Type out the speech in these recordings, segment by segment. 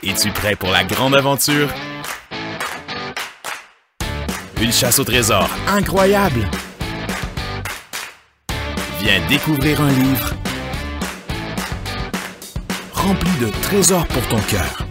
Es-tu prêt pour la grande aventure? Une chasse au trésor incroyable! Viens découvrir un livre rempli de trésors pour ton cœur.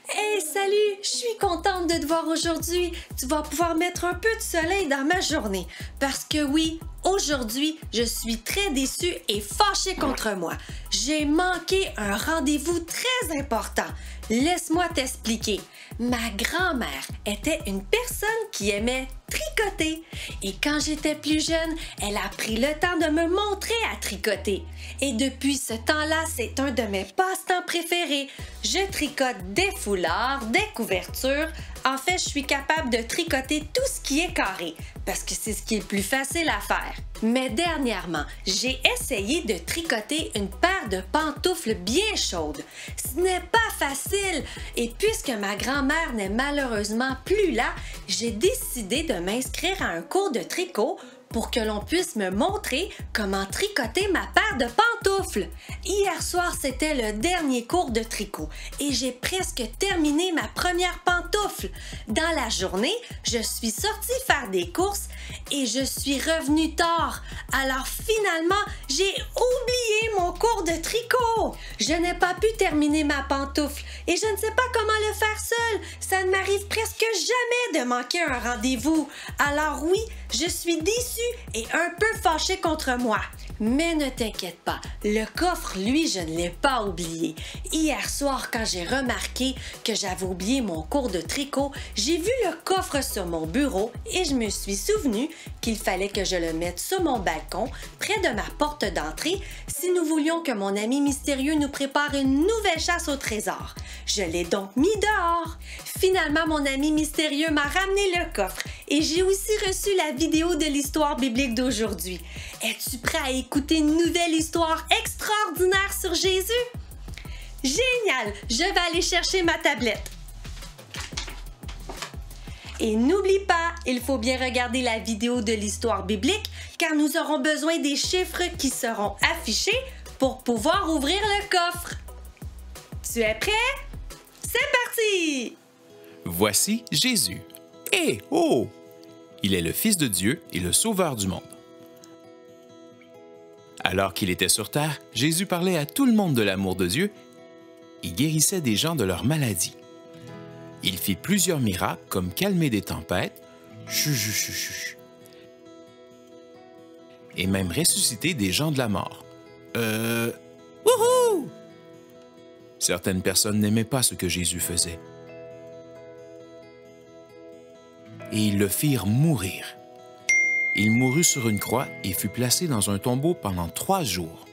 Hey, salut! Je suis contente de te voir aujourd'hui. Tu vas pouvoir mettre un peu de soleil dans ma journée. Parce que oui, aujourd'hui, je suis très déçue et fâchée contre moi. J'ai manqué un rendez-vous très important. Laisse-moi t'expliquer. Ma grand-mère était une personne qui aimait tricoter. Et quand j'étais plus jeune, elle a pris le temps de me montrer à tricoter. Et depuis ce temps-là, c'est un de mes passe-temps préférés. Je tricote des foulards, des couvertures. En fait, je suis capable de tricoter tout ce qui est carré, parce que c'est ce qui est le plus facile à faire. Mais dernièrement, j'ai essayé de tricoter une paire de pantoufles bien chaudes. Ce n'est pas facile, et puisque ma grand-mère n'est malheureusement plus là, j'ai décidé de m'inscrire à un cours de tricot pour que l'on puisse me montrer comment tricoter ma paire de pantoufles. Hier soir, c'était le dernier cours de tricot et j'ai presque terminé ma première pantoufle. Dans la journée, je suis sortie faire des courses et je suis revenue tard. Alors finalement, j'ai oublié mon cours de tricot. Je n'ai pas pu terminer ma pantoufle et je ne sais pas comment le faire seule. Ça ne m'arrive presque jamais de manquer un rendez-vous. Alors oui, je suis déçue et un peu fâchée contre moi. Mais ne t'inquiète pas, le coffre, lui, je ne l'ai pas oublié. Hier soir, quand j'ai remarqué que j'avais oublié mon cours de tricot, j'ai vu le coffre sur mon bureau et je me suis souvenu qu'il fallait que je le mette sur mon balcon, près de ma porte d'entrée, si nous voulions que mon ami mystérieux nous prépare une nouvelle chasse au trésor. Je l'ai donc mis dehors. Finalement, mon ami mystérieux m'a ramené le coffre et j'ai aussi reçu la vidéo de l'histoire biblique d'aujourd'hui. Es-tu prêt à écouter une nouvelle histoire extraordinaire sur Jésus? Génial! Je vais aller chercher ma tablette. Et n'oublie pas, il faut bien regarder la vidéo de l'histoire biblique car nous aurons besoin des chiffres qui seront affichés pour pouvoir ouvrir le coffre. Tu es prêt? C'est parti! Voici Jésus. Eh oh! Il est le Fils de Dieu et le Sauveur du monde. Alors qu'il était sur terre, Jésus parlait à tout le monde de l'amour de Dieu et guérissait des gens de leurs maladies. Il fit plusieurs miracles comme calmer des tempêtes, et même ressusciter des gens de la mort. Wouhou! Certaines personnes n'aimaient pas ce que Jésus faisait. Et ils le firent mourir. Il mourut sur une croix et fut placé dans un tombeau pendant 3 jours.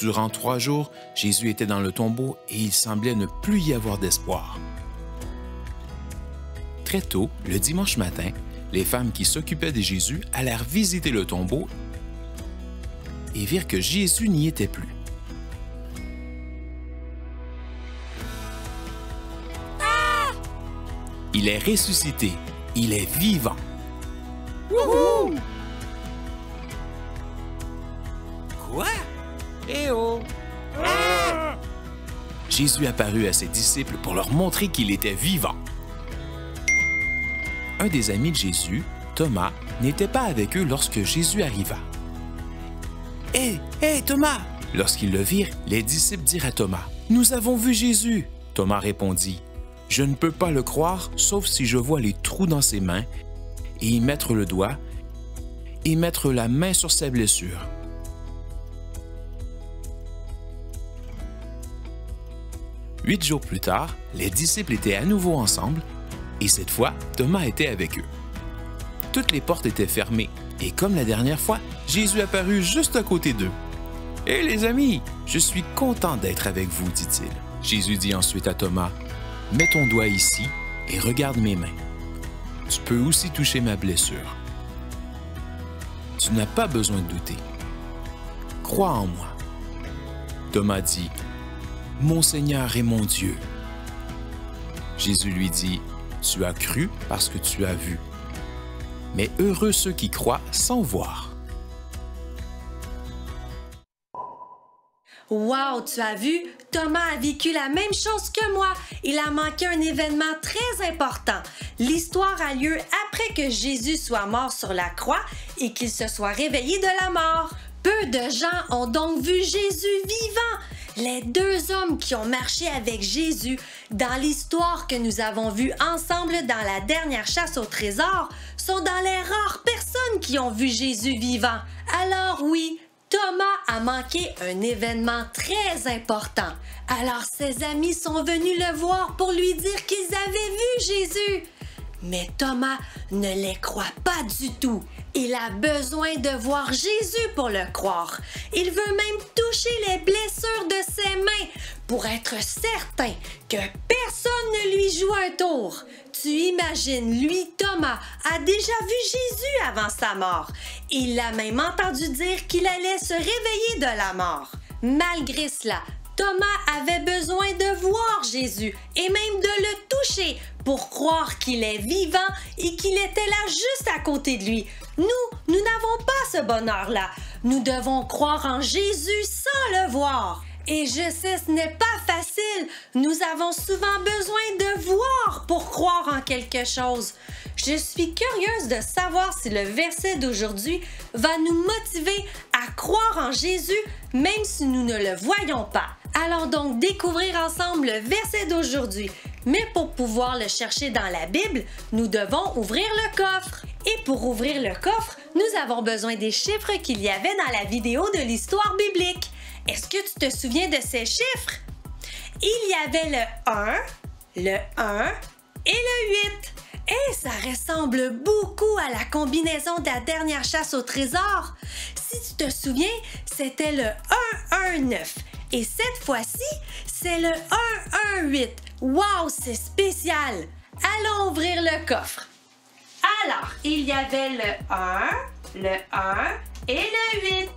Durant 3 jours, Jésus était dans le tombeau et il semblait ne plus y avoir d'espoir. Très tôt, le dimanche matin, les femmes qui s'occupaient de Jésus allèrent visiter le tombeau et virent que Jésus n'y était plus. Il est ressuscité. Il est vivant. Wouhou! Quoi? Eh oh! Ah! Jésus apparut à ses disciples pour leur montrer qu'il était vivant. Un des amis de Jésus, Thomas, n'était pas avec eux lorsque Jésus arriva. Hé, Thomas! Lorsqu'ils le virent, les disciples dirent à Thomas, « Nous avons vu Jésus! » Thomas répondit, « Je ne peux pas le croire, sauf si je vois les trous dans ses mains, et y mettre le doigt, et mettre la main sur ses blessures. » 8 jours plus tard, les disciples étaient à nouveau ensemble, et cette fois, Thomas était avec eux. Toutes les portes étaient fermées, et comme la dernière fois, Jésus apparut juste à côté d'eux. « Hé les amis, je suis content d'être avec vous, dit-il. » Jésus dit ensuite à Thomas, « Mets ton doigt ici et regarde mes mains. Tu peux aussi toucher ma blessure. Tu n'as pas besoin de douter. Crois en moi. » Thomas dit, « Mon Seigneur et mon Dieu. » Jésus lui dit, « Tu as cru parce que tu as vu. Mais heureux ceux qui croient sans voir. » Wow, tu as vu? Thomas a vécu la même chose que moi. Il a manqué un événement très important. L'histoire a lieu après que Jésus soit mort sur la croix et qu'il se soit réveillé de la mort. Peu de gens ont donc vu Jésus vivant. Les deux hommes qui ont marché avec Jésus dans l'histoire que nous avons vue ensemble dans la dernière chasse au trésor sont dans les rares personnes qui ont vu Jésus vivant. Alors oui, Thomas a manqué un événement très important. Alors ses amis sont venus le voir pour lui dire qu'ils avaient vu Jésus. Mais Thomas ne les croit pas du tout. Il a besoin de voir Jésus pour le croire. Il veut même toucher les blessures de ses mains pour être certain que personne ne lui joue un tour. Tu imagines, lui, Thomas, a déjà vu Jésus avant sa mort. Il a même entendu dire qu'il allait se réveiller de la mort. Malgré cela, Thomas avait besoin de voir Jésus et même de le toucher pour croire qu'il est vivant et qu'il était là juste à côté de lui. Nous n'avons pas ce bonheur-là. Nous devons croire en Jésus sans le voir. Et je sais, ce n'est pas facile. Nous avons souvent besoin de voir pour croire en quelque chose. Je suis curieuse de savoir si le verset d'aujourd'hui va nous motiver à croire en Jésus, même si nous ne le voyons pas. Allons donc découvrir ensemble le verset d'aujourd'hui. Mais pour pouvoir le chercher dans la Bible, nous devons ouvrir le coffre. Et pour ouvrir le coffre, nous avons besoin des chiffres qu'il y avait dans la vidéo de l'histoire biblique. Est-ce que tu te souviens de ces chiffres? Il y avait le 1 et le 8. Et ça ressemble beaucoup à la combinaison de la dernière chasse au trésor. Si tu te souviens, c'était le 1-1-9. Et cette fois-ci, c'est le 1-1-8. Wow, c'est spécial! Allons ouvrir le coffre. Alors, il y avait le 1 et le 8.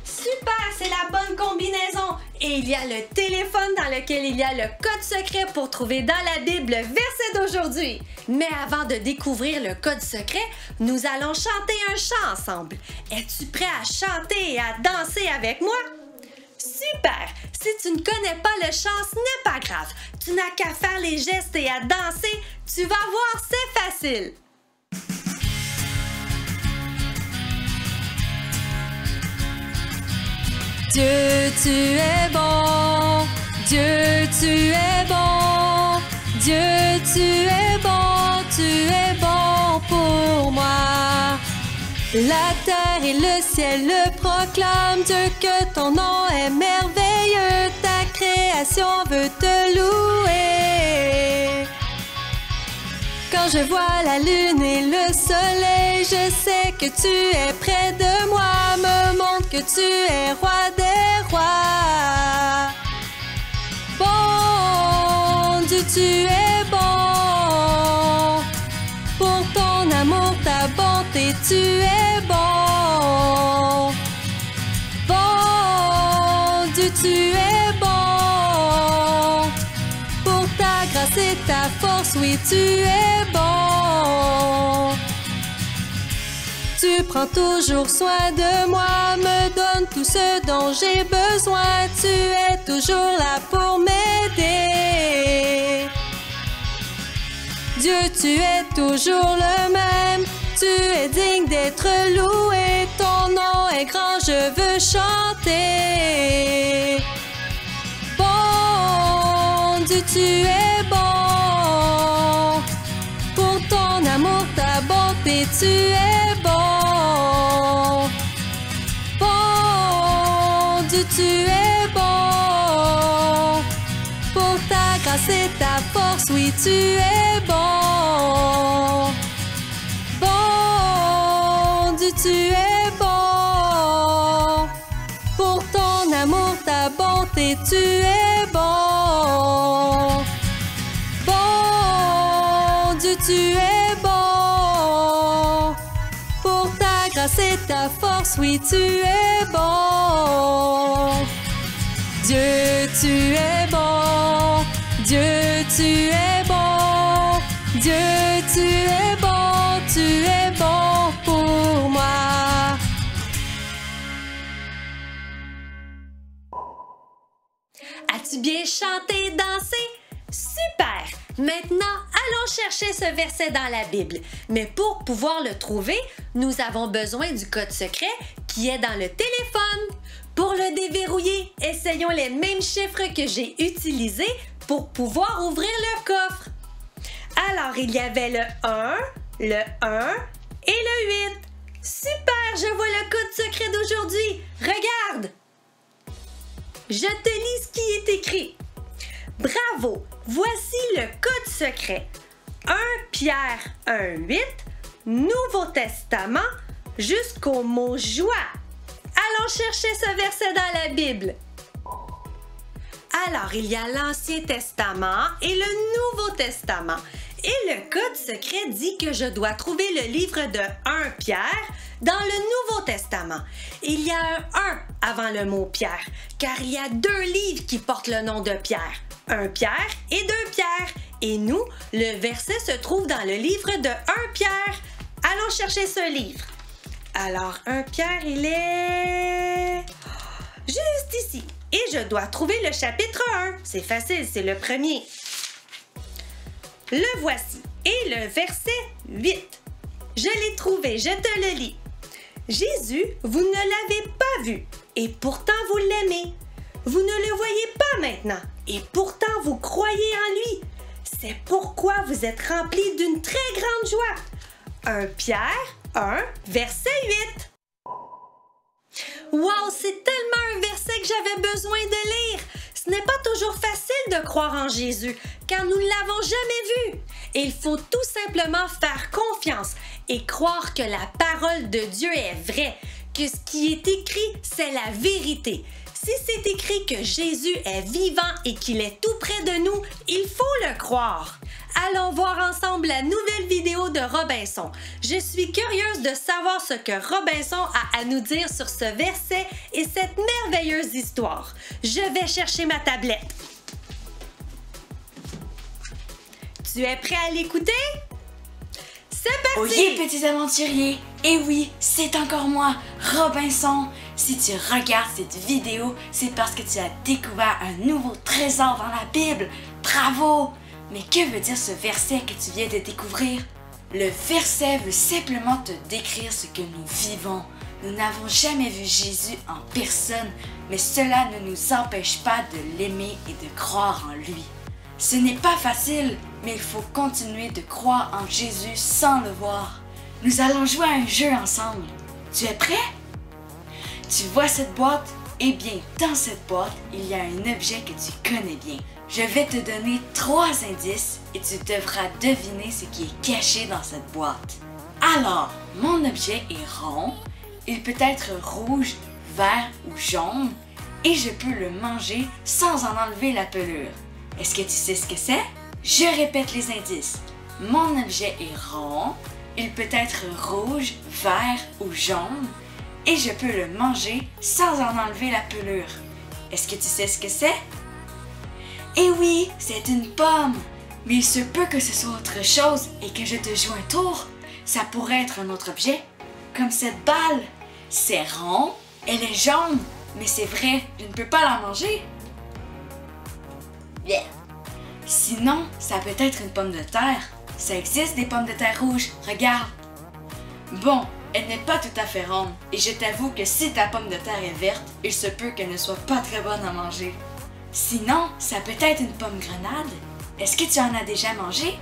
Super, c'est la bonne combinaison! Et il y a le téléphone dans lequel il y a le code secret pour trouver dans la Bible le verset d'aujourd'hui. Mais avant de découvrir le code secret, nous allons chanter un chant ensemble. Es-tu prêt à chanter et à danser avec moi? Super! Si tu ne connais pas le chant, ce n'est pas grave. Tu n'as qu'à faire les gestes et à danser. Tu vas voir, c'est facile. Dieu, tu es bon. Dieu, tu es bon. Dieu, tu es bon. Tu es bon pour moi. La terre et le ciel le proclament, Dieu, que ton nom est merveilleux, ta création veut te louer. Quand je vois la lune et le soleil, je sais que tu es près de moi, me montre que tu es roi des rois. Bon Dieu, tu es bon, pour ton amour, ta bonté, tu es bon. Bon Dieu, tu es bon, pour ta grâce et ta force, oui, tu es bon. Tu prends toujours soin de moi, me donnes tout ce dont j'ai besoin, tu es toujours là pour m'aider. Dieu, tu es toujours le même, tu es digne d'être loué, ton nom est grand, je veux chanter. Bon Dieu, tu es bon, pour ton amour, ta bonté, tu es bon. Bon Dieu, tu es bon, pour ta grâce et ta force, oui, tu es bon. Bon Dieu, tu es bon, pour ton amour, ta bonté, tu es bon. Bon Dieu, tu es bon, pour ta grâce et ta force, oui, tu es bon. Dieu, tu es bon, Dieu, tu es bon, Dieu, tu es bon, tu es bon pour moi. Veux-tu bien chanter et danser? Super! Maintenant, allons chercher ce verset dans la Bible. Mais pour pouvoir le trouver, nous avons besoin du code secret qui est dans le téléphone. Pour le déverrouiller, essayons les mêmes chiffres que j'ai utilisés pour pouvoir ouvrir le coffre. Alors, il y avait le 1 et le 8. Super, je vois le code secret d'aujourd'hui. Regarde! Je te lis ce qui est écrit. Bravo! Voici le code secret. 1 Pierre 1:8, Nouveau Testament, jusqu'au mot joie. Allons chercher ce verset dans la Bible. Alors, il y a l'Ancien Testament et le Nouveau Testament. Et le code secret dit que je dois trouver le livre de 1 Pierre dans le Nouveau Testament. Il y a un 1 avant le mot Pierre, car il y a 2 livres qui portent le nom de Pierre. 1 Pierre et 2 Pierre. Et nous, le verset se trouve dans le livre de 1 Pierre. Allons chercher ce livre. Alors, 1 Pierre, il est juste ici. Et je dois trouver le chapitre 1. C'est facile, c'est le premier. Le voici. Et le verset 8. Je l'ai trouvé, je te le lis. Jésus, vous ne l'avez pas vu, et pourtant vous l'aimez. Vous ne le voyez pas maintenant, et pourtant vous croyez en lui. C'est pourquoi vous êtes remplis d'une très grande joie. 1 Pierre 1, verset 8. Wow, c'est tellement un verset que j'avais besoin de lire. Ce n'est pas toujours facile de croire en Jésus, car nous ne l'avons jamais vu. Il faut tout simplement faire confiance et croire que la parole de Dieu est vraie, que ce qui est écrit, c'est la vérité. Si c'est écrit que Jésus est vivant et qu'il est tout près de nous, il faut le croire. Allons voir ensemble la nouvelle vidéo de Robinson. Je suis curieuse de savoir ce que Robinson a à nous dire sur ce verset et cette merveilleuse histoire. Je vais chercher ma tablette. Tu es prêt à l'écouter? C'est parti! Oyez, petits aventuriers! Et oui, c'est encore moi, Robinson! Si tu regardes cette vidéo, c'est parce que tu as découvert un nouveau trésor dans la Bible. Bravo! Mais que veut dire ce verset que tu viens de découvrir? Le verset veut simplement te décrire ce que nous vivons. Nous n'avons jamais vu Jésus en personne, mais cela ne nous empêche pas de l'aimer et de croire en lui. Ce n'est pas facile, mais il faut continuer de croire en Jésus sans le voir. Nous allons jouer à un jeu ensemble. Tu es prêt? Tu vois cette boîte? Eh bien, dans cette boîte, il y a un objet que tu connais bien. Je vais te donner 3 indices et tu devras deviner ce qui est caché dans cette boîte. Alors, mon objet est rond, il peut être rouge, vert ou jaune et je peux le manger sans en enlever la pelure. Est-ce que tu sais ce que c'est? Je répète les indices. Mon objet est rond, il peut être rouge, vert ou jaune et je peux le manger sans en enlever la pelure. Est-ce que tu sais ce que c'est? Eh oui, c'est une pomme! Mais il se peut que ce soit autre chose et que je te joue un tour. Ça pourrait être un autre objet, comme cette balle. C'est rond, elle est jaune, mais c'est vrai, je ne peux pas la manger. Yeah. Sinon, ça peut être une pomme de terre. Ça existe des pommes de terre rouges, regarde. Bon, elle n'est pas tout à fait ronde, et je t'avoue que si ta pomme de terre est verte, il se peut qu'elle ne soit pas très bonne à manger. Sinon, ça peut être une pomme grenade. Est-ce que tu en as déjà mangé?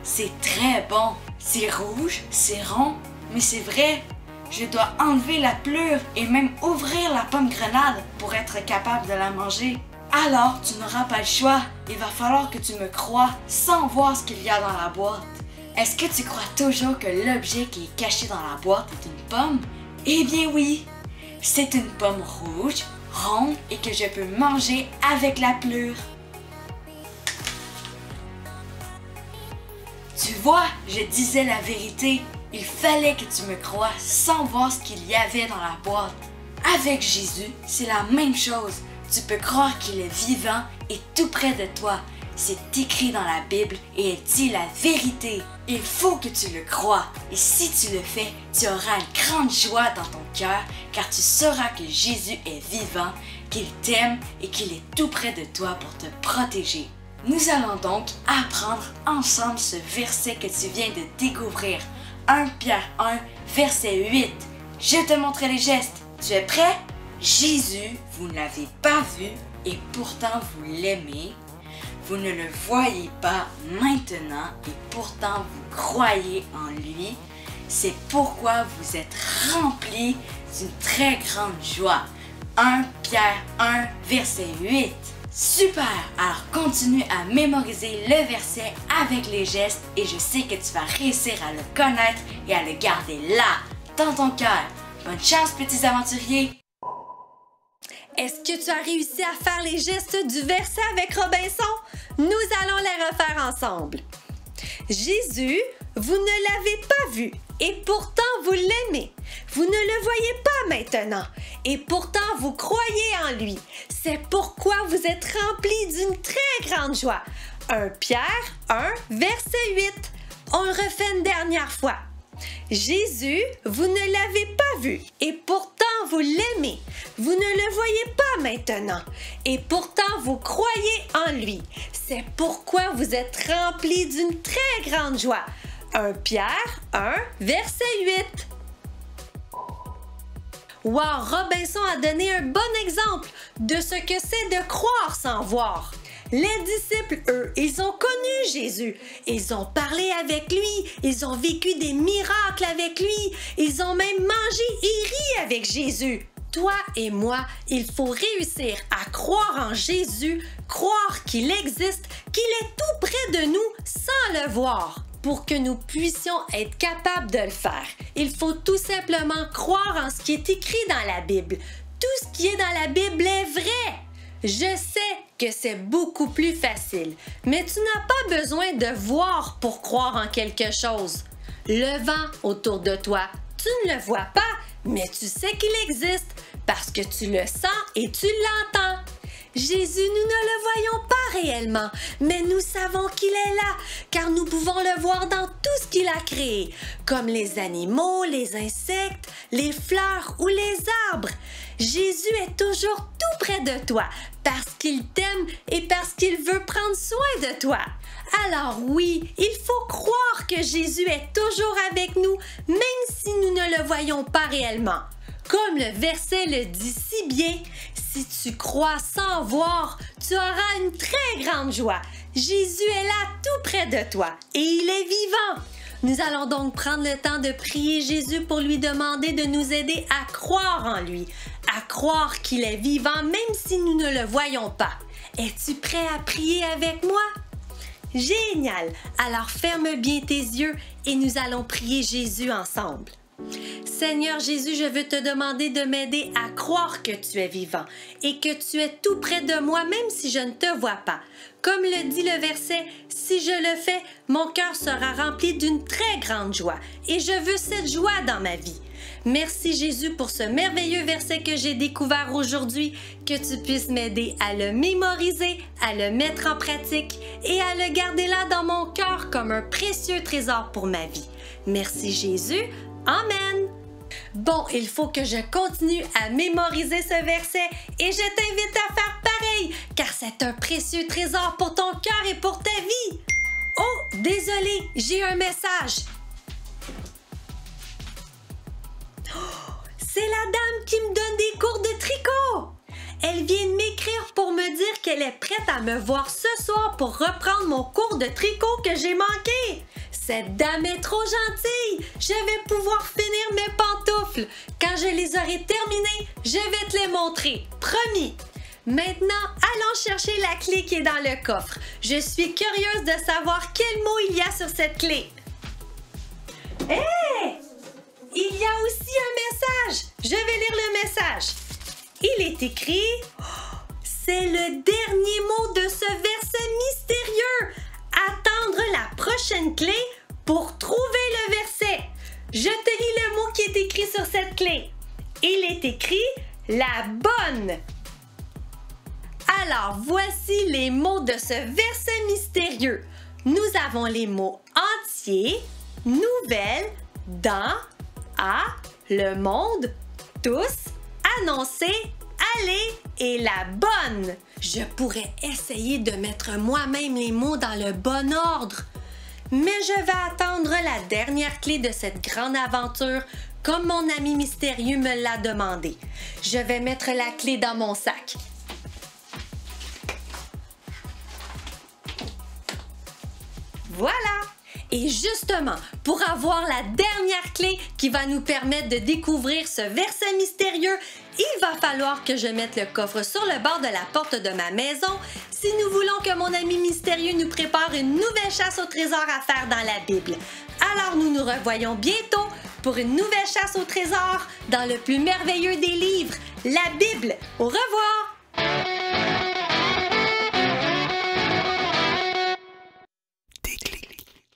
C'est très bon. C'est rouge, c'est rond, mais c'est vrai. Je dois enlever la pelure et même ouvrir la pomme grenade pour être capable de la manger. Alors, tu n'auras pas le choix. Il va falloir que tu me croies sans voir ce qu'il y a dans la boîte. Est-ce que tu crois toujours que l'objet qui est caché dans la boîte est une pomme? Eh bien oui. C'est une pomme rouge, ronde et que je peux manger avec la pelure. Tu vois, je disais la vérité. Il fallait que tu me croies sans voir ce qu'il y avait dans la boîte. Avec Jésus, c'est la même chose. Tu peux croire qu'il est vivant et tout près de toi. C'est écrit dans la Bible et elle dit la vérité. Il faut que tu le crois. Et si tu le fais, tu auras une grande joie dans ton cœur car tu sauras que Jésus est vivant, qu'il t'aime et qu'il est tout près de toi pour te protéger. Nous allons donc apprendre ensemble ce verset que tu viens de découvrir. 1 Pierre 1, verset 8. Je te montrerai les gestes. Tu es prêt? Jésus, vous ne l'avez pas vu et pourtant vous l'aimez. Vous ne le voyez pas maintenant et pourtant vous croyez en lui. C'est pourquoi vous êtes remplis d'une très grande joie. 1 Pierre 1, verset 8. Super! Alors continue à mémoriser le verset avec les gestes et je sais que tu vas réussir à le connaître et à le garder là, dans ton cœur. Bonne chance, petits aventuriers! Est-ce que tu as réussi à faire les gestes du verset avec Robinson? Nous allons les refaire ensemble. Jésus, vous ne l'avez pas vu et pourtant vous l'aimez. Vous ne le voyez pas maintenant et pourtant vous croyez en lui. C'est pourquoi vous êtes remplis d'une très grande joie. 1 Pierre 1, verset 8. On le refait une dernière fois. Jésus, vous ne l'avez pas vu et pourtant vous l'aimez. Vous ne le voyez pas maintenant et pourtant vous croyez en lui. C'est pourquoi vous êtes remplis d'une très grande joie. 1 Pierre 1, verset 8. Wow, Robinson a donné un bon exemple de ce que c'est de croire sans voir. Les disciples, eux, ils ont connu Jésus. Ils ont parlé avec lui. Ils ont vécu des miracles avec lui. Ils ont même mangé et ri avec Jésus. Toi et moi, il faut réussir à croire en Jésus, croire qu'il existe, qu'il est tout près de nous sans le voir. Pour que nous puissions être capables de le faire, il faut tout simplement croire en ce qui est écrit dans la Bible. Tout ce qui est dans la Bible est vrai. Je sais que c'est beaucoup plus facile, mais tu n'as pas besoin de voir pour croire en quelque chose. Le vent autour de toi, tu ne le vois pas, mais tu sais qu'il existe parce que tu le sens et tu l'entends. Jésus, nous ne le voyons pas réellement, mais nous savons qu'il est là, car nous pouvons le voir dans tout ce qu'il a créé, comme les animaux, les insectes, les fleurs ou les arbres. Jésus est toujours tout près de toi, parce qu'il t'aime et parce qu'il veut prendre soin de toi. Alors oui, il faut croire que Jésus est toujours avec nous, même si nous ne le voyons pas réellement. Comme le verset le dit si bien, si tu crois sans voir, tu auras une très grande joie. Jésus est là tout près de toi et il est vivant. Nous allons donc prendre le temps de prier Jésus pour lui demander de nous aider à croire en lui, à croire qu'il est vivant même si nous ne le voyons pas. Es-tu prêt à prier avec moi? Génial! Alors ferme bien tes yeux et nous allons prier Jésus ensemble. Seigneur Jésus, je veux te demander de m'aider à croire que tu es vivant et que tu es tout près de moi même si je ne te vois pas. Comme le dit le verset, si je le fais, mon cœur sera rempli d'une très grande joie et je veux cette joie dans ma vie. Merci Jésus pour ce merveilleux verset que j'ai découvert aujourd'hui, que tu puisses m'aider à le mémoriser, à le mettre en pratique et à le garder là dans mon cœur comme un précieux trésor pour ma vie. Merci Jésus. Amen! Bon, il faut que je continue à mémoriser ce verset et je t'invite à faire pareil, car c'est un précieux trésor pour ton cœur et pour ta vie. Oh, désolé, j'ai un message. Oh, c'est la dame qui me donne des cours de tricot. Elle vient de m'écrire pour me dire qu'elle est prête à me voir ce soir pour reprendre mon cours de tricot que j'ai manqué. Cette dame est trop gentille! Je vais pouvoir finir mes pantoufles. Quand je les aurai terminées, je vais te les montrer. Promis! Maintenant, allons chercher la clé qui est dans le coffre. Je suis curieuse de savoir quel mot il y a sur cette clé. Hé! Il y a aussi un message. Je vais lire le message. Il est écrit... C'est le dernier mot de ce verset mystérieux. Attendre la prochaine clé pour trouver le verset. Je te lis le mot qui est écrit sur cette clé. Il est écrit « la bonne ». Alors, voici les mots de ce verset mystérieux. Nous avons les mots « entier »,« nouvelle »,« dans »,« à »,« le monde »,« tous »,« annoncer »,« aller » est la bonne. Je pourrais essayer de mettre moi-même les mots dans le bon ordre. Mais je vais attendre la dernière clé de cette grande aventure comme mon ami mystérieux me l'a demandé. Je vais mettre la clé dans mon sac. Voilà! Et justement, pour avoir la dernière clé qui va nous permettre de découvrir ce verset mystérieux, il va falloir que je mette le coffre sur le bord de la porte de ma maison si nous voulons que mon ami mystérieux nous prépare une nouvelle chasse au trésor à faire dans la Bible. Alors nous nous revoyons bientôt pour une nouvelle chasse au trésor dans le plus merveilleux des livres, la Bible. Au revoir!